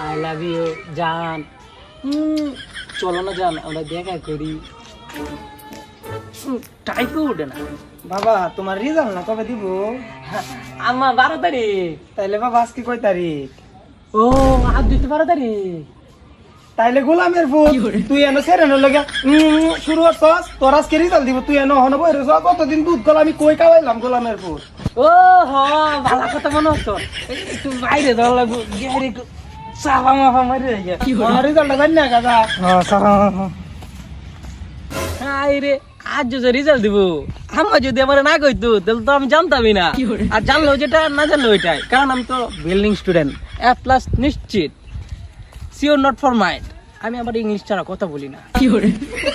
I love you জান। চলো না জান, আমরা দেখা করি। টাইপও উঠে না। বাবা তোমার রেজাল্ট না কবে দিব? আমার 12 তারিখ। তাইলে বাবা আজকে কয় তারিখ? ও আজ দিতে 12 তারিখ। তাইলে গোলামের ফুল তুই এনে সেরেনের লগে শুরু করছস, তোর আজকে রেজাল্ট দিব, তুই এনে হন বইরে কতদিন দুধ কল আমি কই খাওয়াইলাম গোলামের ফুল। ও হ ভালো কথা মনে হতো। একটু বাইরে যাওয়া লাগবো, গেরে চাপা মাফা মারি যায়। আমার রেজাল্টটা জানি না কাজা। হাই রে, আজ যদি রেজাল্ট দিব, আমার যদি আমার না কইতো তাহলে তো আমি জানতামই না। আর জানলেও যেটা, না জানলেও ওইটাই, কারণ আমি তো বিল্ডিং স্টুডেন্ট। A+ নিশ্চিত, সিওর নট ফর মাইন্ড। আমি আবার ইংলিশ ছাড়া কথা বলি না।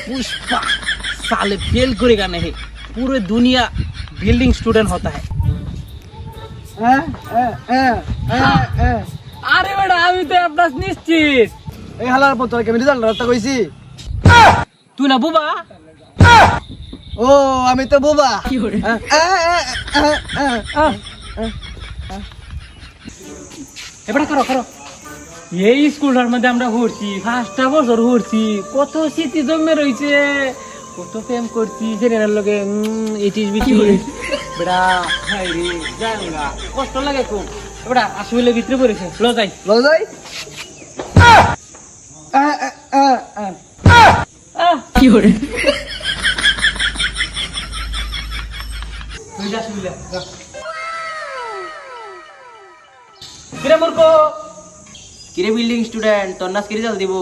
পুষ্পা साले फेल करेगा नहीं, पूरे दुनिया बिल्डिंग स्टूडेंट होता है। আরে বেটা আমি তো A+ নিশ্চিত। এই হালার পর তোর কেমন রেজাল্ট রাস্তা কইছি? তুই না বুবা? ও আমি তো বোবা। এবারে করো করো। এই স্কুলটার মধ্যে আমরা ঘুরছি, 5টা বছর ঘুরছি, কত স্মৃতি জমে রয়েছে, কত প্রেম করছি সেরেনার লগে। ইটিস বিটি বেটা, হাই রে জানগা কষ্ট লাগে খুব। বেটা আসলে ভিতরে পড়েছে, লো যাই লো যাই। কি করে তুই যা শুইলে যা। কিরে মূর্খ, কিরে বিল্ডিং স্টুডেন্ট, তোর নাচ কি রেজাল্ট দিব?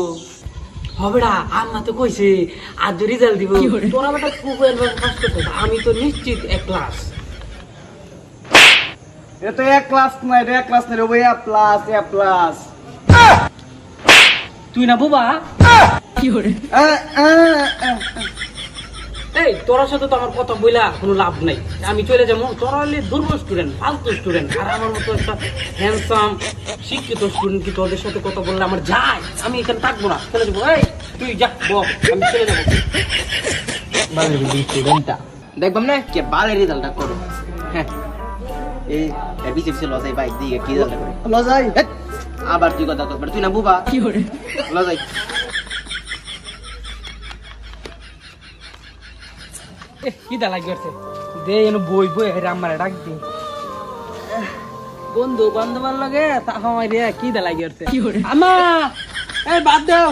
হবেড়া আম্মা তো কইছে আজ রেজাল্ট দিব। তোরা বেটা খুব কষ্ট করছিস, আমি তো নিশ্চিত A+। এটা এক ক্লাস না, এটা এক ক্লাস না রে ভাই, A+। তুই না বুবা? কি করে এই তোর সাথে তো আমার কথা বইলা কোনো লাভ নাই। আমি চলে যাবো, তোরা হলে দুর্বল স্টুডেন্ট, ফালতু স্টুডেন্ট। আর আমার মতো একটা হ্যান্ডসাম শিক্ষিত স্টুডেন্ট কি তোদের সাথে কথা বললে আমার যায়? আমি এখানে থাকবো না, চলে যাবো। এই তুই যা বল, আমি চলে যাবো। বালের বিল্ডিং স্টুডেন্টটা দেখবাম না কে বালের রেজাল্টটা করো। হ্যাঁ এই এবিসি বিসি লজাই বাইক দিয়ে কি রেজাল্ট করে লো যাই। আবার তুই কথা কর, তুই না বুবা? কি করে লজাই কি দা লাগি করছে দে এনে বই বই হেরে আমার ডাক দি। বন্ধু বান্ধবার লগে তা আমার রে কি দা লাগি করছে। আমা এই বাদ দাও।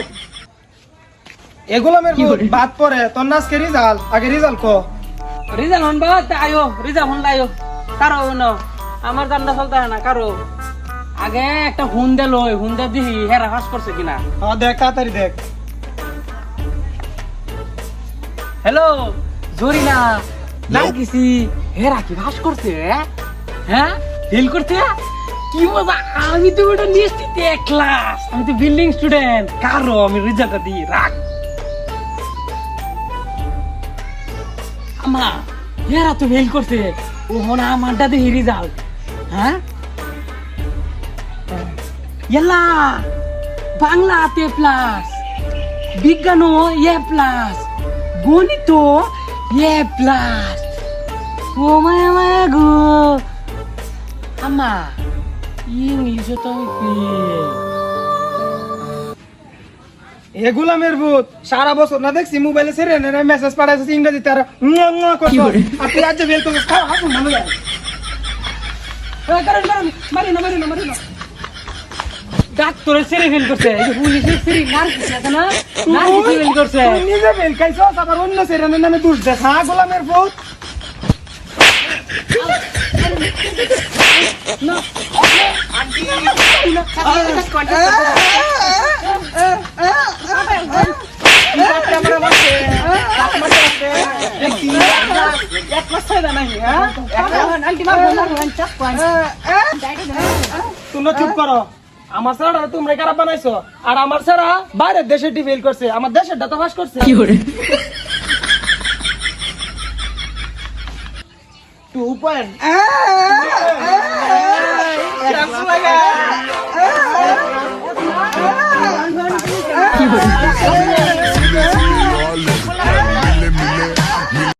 এগুলো মের বাদ পরে তোর নাচ কে রেজাল্ট, আগে রেজাল্ট কো। রিজাল্ট হন বাদ আয়ো, রিজাল্ট হন লাইও কারো না, আমার জান্না চলতে হয় না কারো। আগে একটা হুন্ডা লই, হুন্ডা দিহি হেরা হাস করছে কিনা। হ্যাঁ দেখ তাড়াতাড়ি দেখ। হ্যালো জরিনা লাগিছি, হেরা কি ভাস করছে? হ্যাঁ ফেল করছে? কি মজা! আমি তো ওটা নিশ্চিত A+, আমি তো বিল্ডিং স্টুডেন্ট। কারো আমি রেজাল্টটা দিই, রাখ। আমা হেরা তো ফেল করছে, ও হনা আমারটা দিই রেজাল্ট। হ্যাঁ ইয়াল্লা বাংলা A+, বিজ্ঞানও A+, গণিত A+। ও মায়া মায়া গো আমা, ইংলিশে তো আমি ফেল। এগুলা মের ভূত সারা বছর না দেখছি মোবাইলে সেরেনের মেসেজ পাঠাইছিস ইংরেজিতে আর করছ। আর তুই আজ বেল করছিস, খাও হাসুন মনে যায়। কারণ কারণ মারি না মারি না মারি না। ডাক্তারের সেরে ফেল করছে, এই যে পুলিশের সেরে নার্স আছে না, নার্স ফেল করছে। তুই নিজে বেল খাইছস, আবার অন্য সেরেনের নামে দোষ দেখ। হ্যাঁ গোলামের ভূত। না তোমরা চুপ করো। আমার ছাড়া তোমরা কারা বানাইছো, আর আমার ছাড়া বাইরের দেশে ফেল করছে, আমার দেশেরটা তো পাস করছে। কি করে 2 পয়েন্ট। কি করে